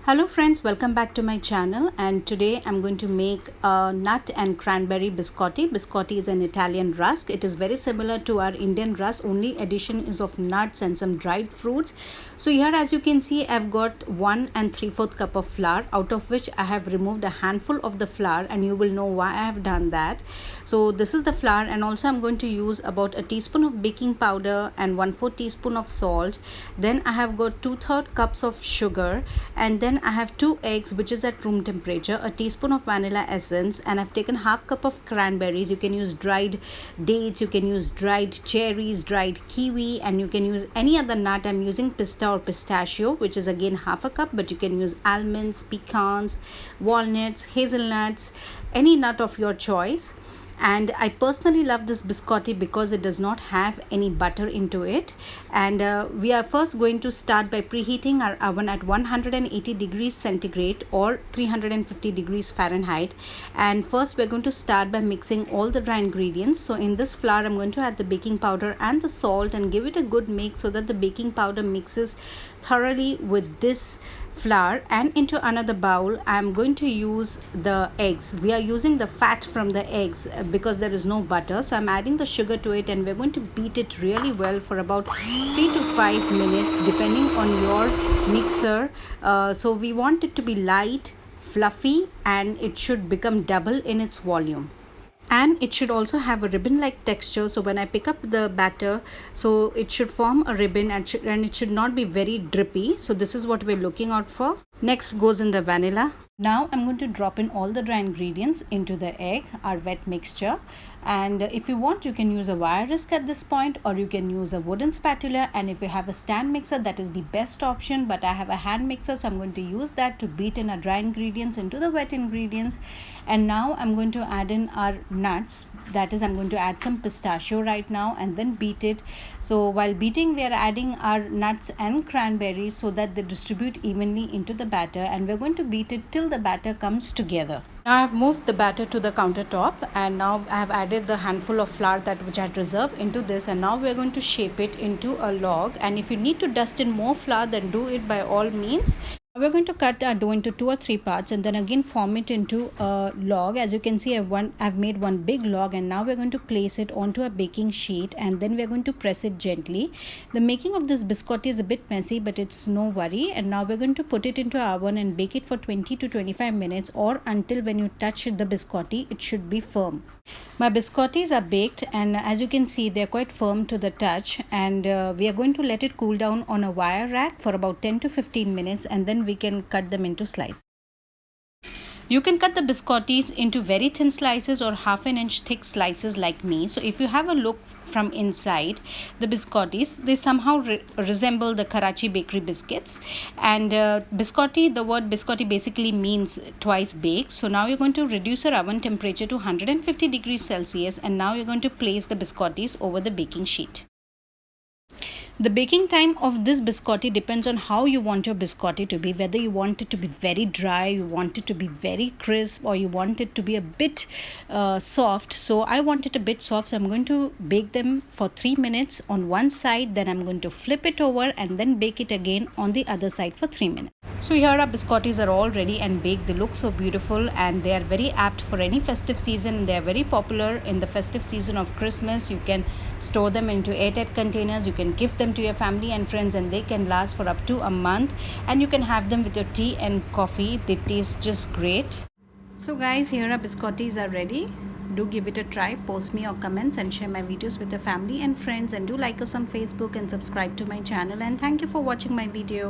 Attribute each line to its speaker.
Speaker 1: Hello friends, welcome back to my channel, and today I'm going to make a nut and cranberry biscotti. Biscotti is an Italian rusk. It is very similar to our Indian rusk, only addition is of nuts and some dried fruits. So here, as you can see, I've got 1 3/4 cup of flour, out of which I have removed a handful of the flour, and you will know why I have done that. So this is the flour, and also I'm going to use about a teaspoon of baking powder and 1/4 teaspoon of salt. Then I have got 2/3 cups of sugar, and then I have 2 eggs, which is at room temperature, a teaspoon of vanilla essence, and I've taken half cup of cranberries. You can use dried dates, you can use dried cherries, dried kiwi, and you can use any other nut. I'm using pista or pistachio, which is again half a cup, but you can use almonds, pecans, walnuts, hazelnuts, any nut of your choice. And I personally love this biscotti because it does not have any butter into it. And we are first going to start by preheating our oven at 180 degrees centigrade or 350 degrees Fahrenheit. And first we're going to start by mixing all the dry ingredients. So in this flour, I'm going to add the baking powder and the salt and give it a good mix so that the baking powder mixes thoroughly with this flour. And into another bowl, I'm going to use the eggs. We are using the fat from the eggs because there is no butter, so I'm adding the sugar to it, and we're going to beat it really well for about 3 to 5 minutes depending on your mixer. So we want it to be light, fluffy, and it should become double in its volume. And it should also have a ribbon like texture, so when I pick up the batter, so it should form a ribbon, and it should not be very drippy. So this is what we're looking out for. Next goes in the vanilla. Now I'm going to drop in all the dry ingredients into the egg, our wet mixture. And if you want, you can use a wire whisk at this point, or you can use a wooden spatula. And if you have a stand mixer, that is the best option, but I have a hand mixer, so I'm going to use that to beat in our dry ingredients into the wet ingredients. And now I'm going to add in our nuts. That is, I'm going to add some pistachio right now and then beat it. So while beating, we are adding our nuts and cranberries so that they distribute evenly into the batter, and we're going to beat it till the batter comes together. Now I have moved the batter to the countertop, and now I have added the handful of flour which I had reserved into this, and now we're going to shape it into a log. And if you need to dust in more flour, then do it by all means. We're going to cut our dough into 2 or 3 parts and then again form it into a log. As you can see, I've made one big log, and now we're going to place it onto a baking sheet, and then we're going to press it gently. The making of this biscotti is a bit messy, but it's no worry. And now we're going to put it into our oven and bake it for 20 to 25 minutes, or until when you touch the biscotti, it should be firm. My biscottis are baked, and as you can see, they're quite firm to the touch, and we are going to let it cool down on a wire rack for about 10 to 15 minutes, and then we can cut them into slices. You can cut the biscottis into very thin slices or half an inch thick slices like me. So if you have a look from inside, the biscottis, they somehow resemble the Karachi bakery biscuits. And biscotti, the word biscotti basically means twice baked. So now you're going to reduce your oven temperature to 150 degrees Celsius, and now you're going to place the biscottis over the baking sheet. The baking time of this biscotti depends on how you want your biscotti to be, whether you want it to be very dry, you want it to be very crisp, or you want it to be a bit soft. So I want it a bit soft, so I'm going to bake them for 3 minutes on one side, then I'm going to flip it over and then bake it again on the other side for 3 minutes. So here our biscottis are all ready and baked. They look so beautiful, and they are very apt for any festive season. They are very popular in the festive season of Christmas. You can store them into airtight containers. You can give them to your family and friends, and they can last for up to a month, and you can have them with your tea and coffee. They taste just great. So guys, here our biscottis are ready. Do give it a try. Post me your comments and share my videos with your family and friends, and do like us on Facebook and subscribe to my channel. And thank you for watching my video.